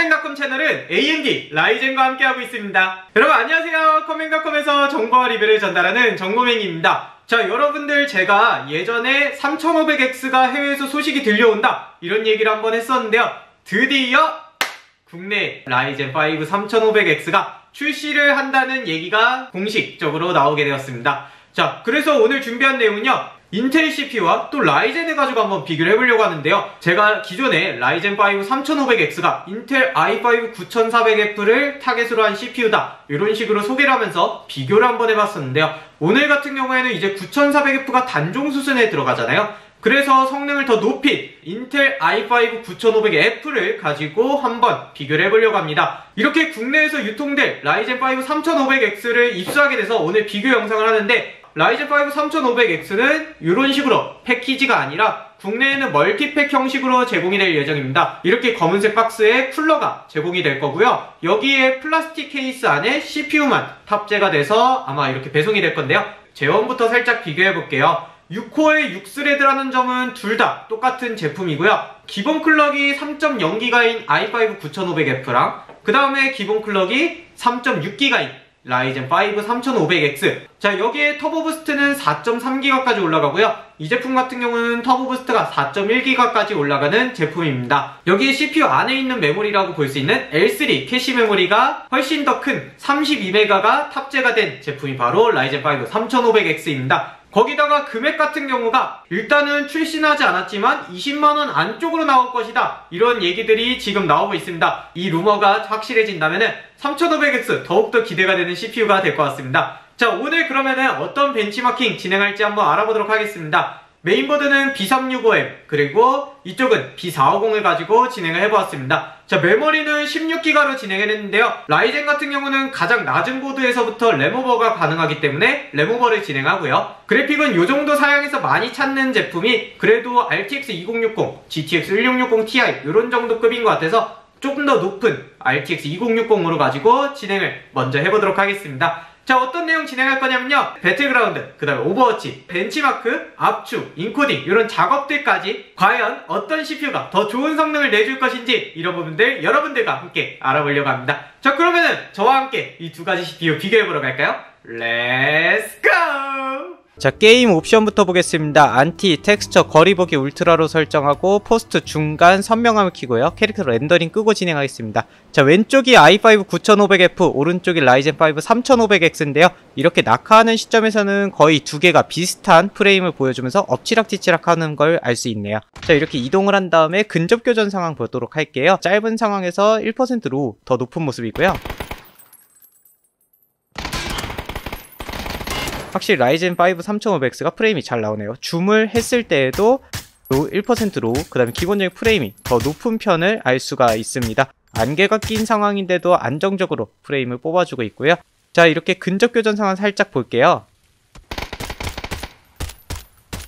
컴맹닷컴 채널은 AMD 라이젠과 함께하고 있습니다. 여러분 안녕하세요. 컴맹닷컴에서 정보와 리뷰를 전달하는 정보맹입니다. 자, 여러분들 제가 예전에 3500X가 해외에서 소식이 들려온다 이런 얘기를 한번 했었는데요. 드디어 국내 라이젠 5 3500X가 출시를 한다는 얘기가 공식적으로 나오게 되었습니다. 자, 그래서 오늘 준비한 내용은요, 인텔 CPU와 또 라이젠을 가지고 한번 비교를 해보려고 하는데요. 제가 기존에 라이젠 5 3500X가 인텔 i5 9400F를 타겟으로 한 CPU다 이런 식으로 소개를 하면서 비교를 한번 해봤었는데요. 오늘 같은 경우에는 이제 9400F가 단종 수준에 들어가잖아요. 그래서 성능을 더 높인 인텔 i5 9500F를 가지고 한번 비교를 해보려고 합니다. 이렇게 국내에서 유통될 라이젠 5 3500X를 입수하게 돼서 오늘 비교 영상을 하는데, 라이젠 5 3500X는 이런 식으로 패키지가 아니라 국내에는 멀티팩 형식으로 제공이 될 예정입니다. 이렇게 검은색 박스에 쿨러가 제공이 될 거고요. 여기에 플라스틱 케이스 안에 CPU만 탑재가 돼서 아마 이렇게 배송이 될 건데요. 제원부터 살짝 비교해 볼게요. 6코어의 6스레드라는 점은 둘 다 똑같은 제품이고요. 기본 클럭이 3.0GHz인 i5 9500F랑 그 다음에 기본 클럭이 3.6GHz 라이젠 5 3500X. 자, 여기에 터보 부스트는 4.3GHz까지 올라가고요. 이 제품 같은 경우는 터보 부스트가 4.1GHz까지 올라가는 제품입니다. 여기에 CPU 안에 있는 메모리라고 볼 수 있는 L3 캐시 메모리가 훨씬 더 큰 32메가가 탑재가 된 제품이 바로 라이젠 5 3500X입니다. 거기다가 금액 같은 경우가 일단은 출시는 하지 않았지만 20만원 안쪽으로 나올 것이다 이런 얘기들이 지금 나오고 있습니다. 이 루머가 확실해진다면은 3500X 더욱더 기대가 되는 CPU가 될 것 같습니다. 자, 오늘 그러면은 어떤 벤치마킹 진행할지 한번 알아보도록 하겠습니다. 메인보드는 B365M 그리고 이쪽은 B450을 가지고 진행을 해보았습니다. 자, 메모리는 16기가로 진행을 했는데요. 라이젠 같은 경우는 가장 낮은 보드에서부터 램오버가 가능하기 때문에 램오버를 진행하고요. 그래픽은 요정도 사양에서 많이 찾는 제품이 그래도 RTX 2060, GTX 1660 Ti 이런 정도 급인 것 같아서 조금 더 높은 RTX 2060으로 가지고 진행을 먼저 해보도록 하겠습니다. 자, 어떤 내용 진행할 거냐면요, 배틀그라운드, 그 다음에 오버워치, 벤치마크, 압축, 인코딩 이런 작업들까지 과연 어떤 CPU가 더 좋은 성능을 내줄 것인지 이런 부분들 여러분들과 함께 알아보려고 합니다. 자, 그러면은 저와 함께 이 두 가지 CPU 비교해보러 갈까요? 렛츠 고! 자, 게임 옵션부터 보겠습니다. 안티, 텍스처, 거리보기 울트라로 설정하고 포스트 중간 선명함을 켜고요. 캐릭터 렌더링 끄고 진행하겠습니다. 자, 왼쪽이 i5 9500F, 오른쪽이 라이젠 5 3500X인데요. 이렇게 낙하하는 시점에서는 거의 두 개가 비슷한 프레임을 보여주면서 엎치락뒤치락 하는 걸 알 수 있네요. 자, 이렇게 이동을 한 다음에 근접 교전 상황 보도록 할게요. 짧은 상황에서 1%로 더 높은 모습이고요. 확실히 라이젠 5 3500X가 프레임이 잘 나오네요. 줌을 했을 때에도 1%로 그 다음에 기본적인 프레임이 더 높은 편을 알 수가 있습니다. 안개가 낀 상황인데도 안정적으로 프레임을 뽑아주고 있고요. 자, 이렇게 근접 교전 상황 살짝 볼게요.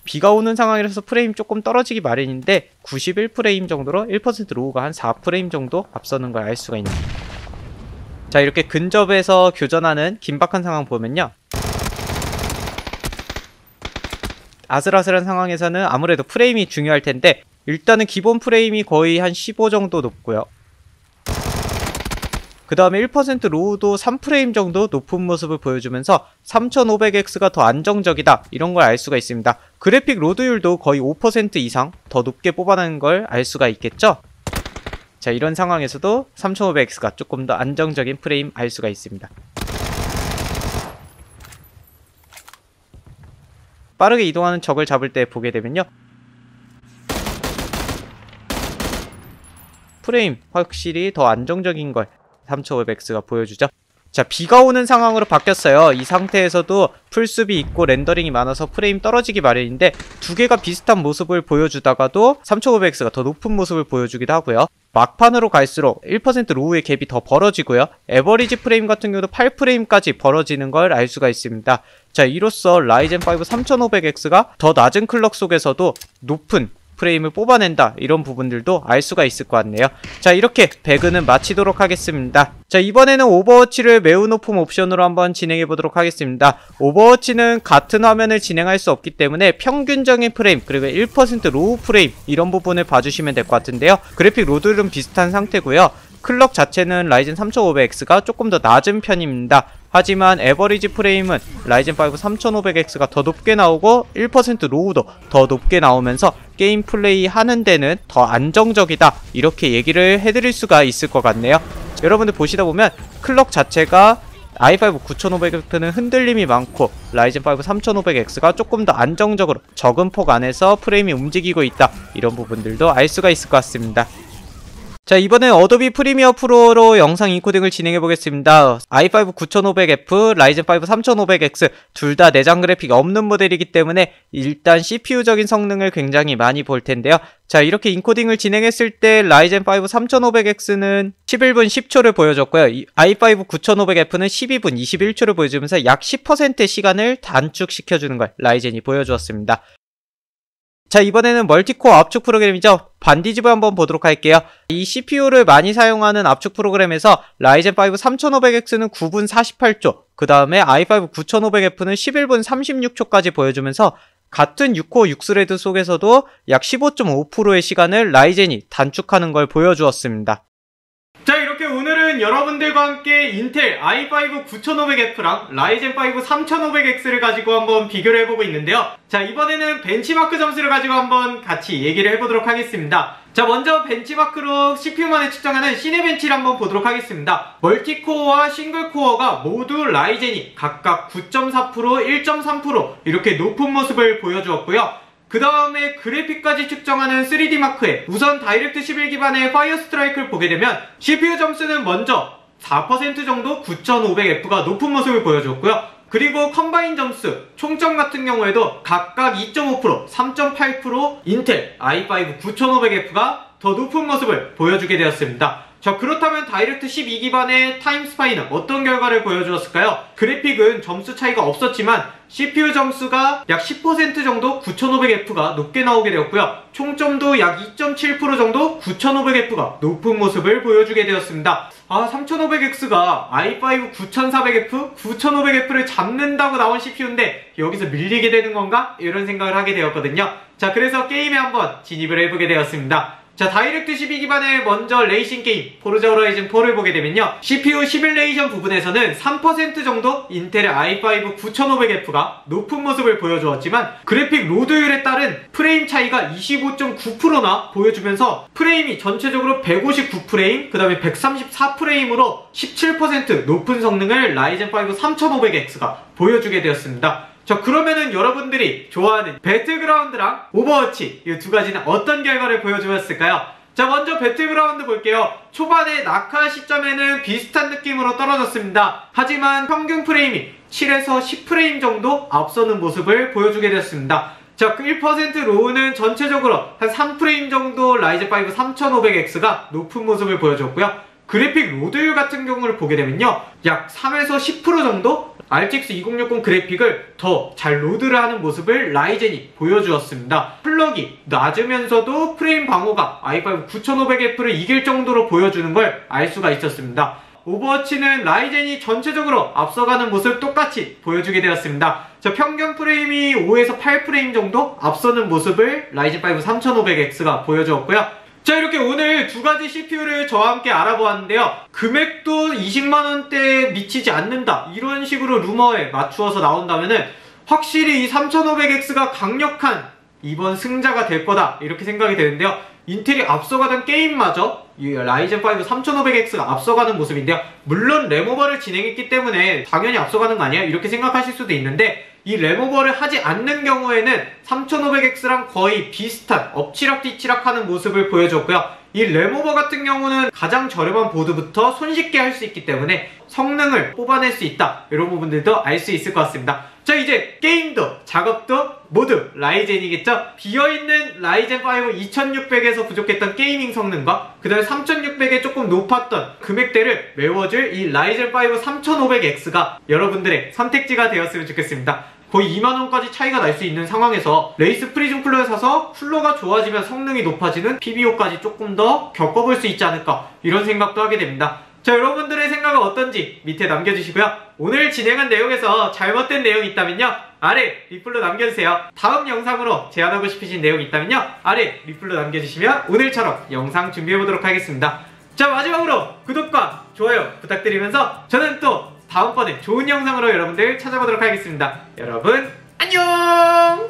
비가 오는 상황이라서 프레임 조금 떨어지기 마련인데 91프레임 정도로 1% 로우가 한 4프레임 정도 앞서는 걸 알 수가 있네요. 자, 이렇게 근접에서 교전하는 긴박한 상황 보면요, 아슬아슬한 상황에서는 아무래도 프레임이 중요할 텐데 일단은 기본 프레임이 거의 한 15 정도 높고요. 그 다음에 1% 로우도 3프레임 정도 높은 모습을 보여주면서 3500X가 더 안정적이다 이런 걸 알 수가 있습니다. 그래픽 로드율도 거의 5% 이상 더 높게 뽑아내는 걸 알 수가 있겠죠? 자, 이런 상황에서도 3500X가 조금 더 안정적인 프레임 알 수가 있습니다. 빠르게 이동하는 적을 잡을 때 보게 되면요, 프레임 확실히 더 안정적인 걸 3500X가 보여주죠. 자, 비가 오는 상황으로 바뀌었어요. 이 상태에서도 풀숲이 있고 렌더링이 많아서 프레임 떨어지기 마련인데 두 개가 비슷한 모습을 보여주다가도 3500X가 더 높은 모습을 보여주기도 하고요. 막판으로 갈수록 1% 로우의 갭이 더 벌어지고요. 에버리지 프레임 같은 경우도 8프레임까지 벌어지는 걸 알 수가 있습니다. 자, 이로써 라이젠 5 3500X가 더 낮은 클럭 속에서도 높은 프레임을 뽑아낸다 이런 부분들도 알 수가 있을 것 같네요. 자, 이렇게 배그는 마치도록 하겠습니다. 자, 이번에는 오버워치를 매우 높은 옵션으로 한번 진행해 보도록 하겠습니다. 오버워치는 같은 화면을 진행할 수 없기 때문에 평균적인 프레임 그리고 1% 로우 프레임 이런 부분을 봐주시면 될 것 같은데요. 그래픽 로드율은 비슷한 상태고요. 클럭 자체는 라이젠 3500X가 조금 더 낮은 편입니다. 하지만 에버리지 프레임은 라이젠 5 3500X가 더 높게 나오고 1% 로우도 더 높게 나오면서 게임 플레이 하는 데는 더 안정적이다, 이렇게 얘기를 해드릴 수가 있을 것 같네요. 여러분들 보시다 보면 클럭 자체가 i5 9500F는 흔들림이 많고 라이젠 5 3500X가 조금 더 안정적으로 적은 폭 안에서 프레임이 움직이고 있다, 이런 부분들도 알 수가 있을 것 같습니다. 자, 이번엔 어도비 프리미어 프로로 영상 인코딩을 진행해 보겠습니다. i5 9500F, 라이젠 5 3500X 둘 다 내장 그래픽이 없는 모델이기 때문에 일단 CPU적인 성능을 굉장히 많이 볼 텐데요. 자, 이렇게 인코딩을 진행했을 때 라이젠 5 3500X는 11분 10초를 보여줬고요. i5 9500F는 12분 21초를 보여주면서 약 10%의 시간을 단축시켜주는 걸 라이젠이 보여주었습니다. 자, 이번에는 멀티코어 압축 프로그램이죠. 반디집을 한번 보도록 할게요. 이 CPU를 많이 사용하는 압축 프로그램에서 라이젠 5 3500X는 9분 48초, 그 다음에 i5 9500F는 11분 36초까지 보여주면서 같은 6코어 6스레드 속에서도 약 15.5%의 시간을 라이젠이 단축하는 걸 보여주었습니다. 자, 이렇게 오늘은 여러분들과 함께 인텔 i5 9500F랑 라이젠 5 3500X를 가지고 한번 비교를 해보고 있는데요. 자, 이번에는 벤치마크 점수를 가지고 한번 같이 얘기를 해보도록 하겠습니다. 자, 먼저 벤치마크로 CPU만에 측정하는 시네벤치를 한번 보도록 하겠습니다. 멀티코어와 싱글코어가 모두 라이젠이 각각 9.4%, 1.3% 이렇게 높은 모습을 보여주었고요. 그 다음에 그래픽까지 측정하는 3D마크에 우선 다이렉트 11 기반의 파이어 스트라이크를 보게 되면 CPU 점수는 먼저 4% 정도 9500F가 높은 모습을 보여줬고요. 그리고 컴바인 점수, 총점 같은 경우에도 각각 2.5%, 3.8% 인텔 i5 9500F가 더 높은 모습을 보여주게 되었습니다. 자, 그렇다면 다이렉트 12 기반의 타임스파이는 어떤 결과를 보여주었을까요? 그래픽은 점수 차이가 없었지만 CPU 점수가 약 10% 정도 9500F가 높게 나오게 되었고요. 총점도 약 2.7% 정도 9500F가 높은 모습을 보여주게 되었습니다. 아, 3500X가 i5 9400F, 9500F를 잡는다고 나온 CPU인데 여기서 밀리게 되는 건가? 이런 생각을 하게 되었거든요. 자, 그래서 게임에 한번 진입을 해보게 되었습니다. 자, 다이렉트 12 기반의 먼저 레이싱 게임 포르자 호라이즌 4를 보게 되면요, CPU 시뮬레이션 부분에서는 3% 정도 인텔의 i5 9500F가 높은 모습을 보여주었지만 그래픽 로드율에 따른 프레임 차이가 25.9%나 보여주면서 프레임이 전체적으로 159프레임, 그 다음에 134프레임으로 17% 높은 성능을 라이젠 5 3500X가 보여주게 되었습니다. 자, 그러면은 여러분들이 좋아하는 배틀그라운드랑 오버워치 이 두 가지는 어떤 결과를 보여주었을까요? 자, 먼저 배틀그라운드 볼게요. 초반에 낙하 시점에는 비슷한 느낌으로 떨어졌습니다. 하지만 평균 프레임이 7에서 10프레임 정도 앞서는 모습을 보여주게 되었습니다. 자, 그 1% 로우는 전체적으로 한 3프레임 정도 라이젠 5 3500X가 높은 모습을 보여줬고요. 그래픽 로드율 같은 경우를 보게 되면요, 약 3에서 10% 정도 RTX 2060 그래픽을 더 잘 로드를 하는 모습을 라이젠이 보여주었습니다. 클럭이 낮으면서도 프레임 방어가 i5 9500F를 이길 정도로 보여주는 걸 알 수가 있었습니다. 오버워치는 라이젠이 전체적으로 앞서가는 모습 똑같이 보여주게 되었습니다. 자, 평균 프레임이 5에서 8프레임 정도 앞서는 모습을 라이젠 5 3500X가 보여주었고요. 자, 이렇게 오늘 두 가지 CPU를 저와 함께 알아보았는데요. 금액도 20만원대에 미치지 않는다, 이런 식으로 루머에 맞추어서 나온다면은 확실히 이 3500X가 강력한 이번 승자가 될 거다, 이렇게 생각이 되는데요. 인텔이 앞서가던 게임마저 이 라이젠 5 3500X가 앞서가는 모습인데요. 물론 램오버를 진행했기 때문에 당연히 앞서가는 거 아니야? 이렇게 생각하실 수도 있는데, 이 램오버를 하지 않는 경우에는 3500X랑 거의 비슷한 엎치락뒤치락 하는 모습을 보여줬고요. 이 램오버 같은 경우는 가장 저렴한 보드부터 손쉽게 할 수 있기 때문에 성능을 뽑아낼 수 있다, 이런 부분들도 알 수 있을 것 같습니다. 자, 이제 게임도 작업도 모두 라이젠이겠죠? 비어있는 라이젠 5 2600에서 부족했던 게이밍 성능과 그 다음에 3600에 조금 높았던 금액대를 메워줄 이 라이젠 5 3500X가 여러분들의 선택지가 되었으면 좋겠습니다. 거의 2만원까지 차이가 날 수 있는 상황에서 레이스 프리즘 쿨러를 사서 쿨러가 좋아지면 성능이 높아지는 PBO까지 조금 더 겪어볼 수 있지 않을까, 이런 생각도 하게 됩니다. 자, 여러분들의 생각은 어떤지 밑에 남겨주시고요. 오늘 진행한 내용에서 잘못된 내용이 있다면요, 아래 리플로 남겨주세요. 다음 영상으로 제안하고 싶으신 내용이 있다면요, 아래 리플로 남겨주시면 오늘처럼 영상 준비해보도록 하겠습니다. 자, 마지막으로 구독과 좋아요 부탁드리면서 저는 또 다음번에 좋은 영상으로 여러분들 찾아보도록 하겠습니다. 여러분 안녕.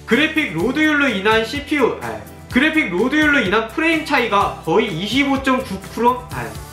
그래픽 로드율로 인한 그래픽 로드율로 인한 프레임 차이가 거의 25.9%?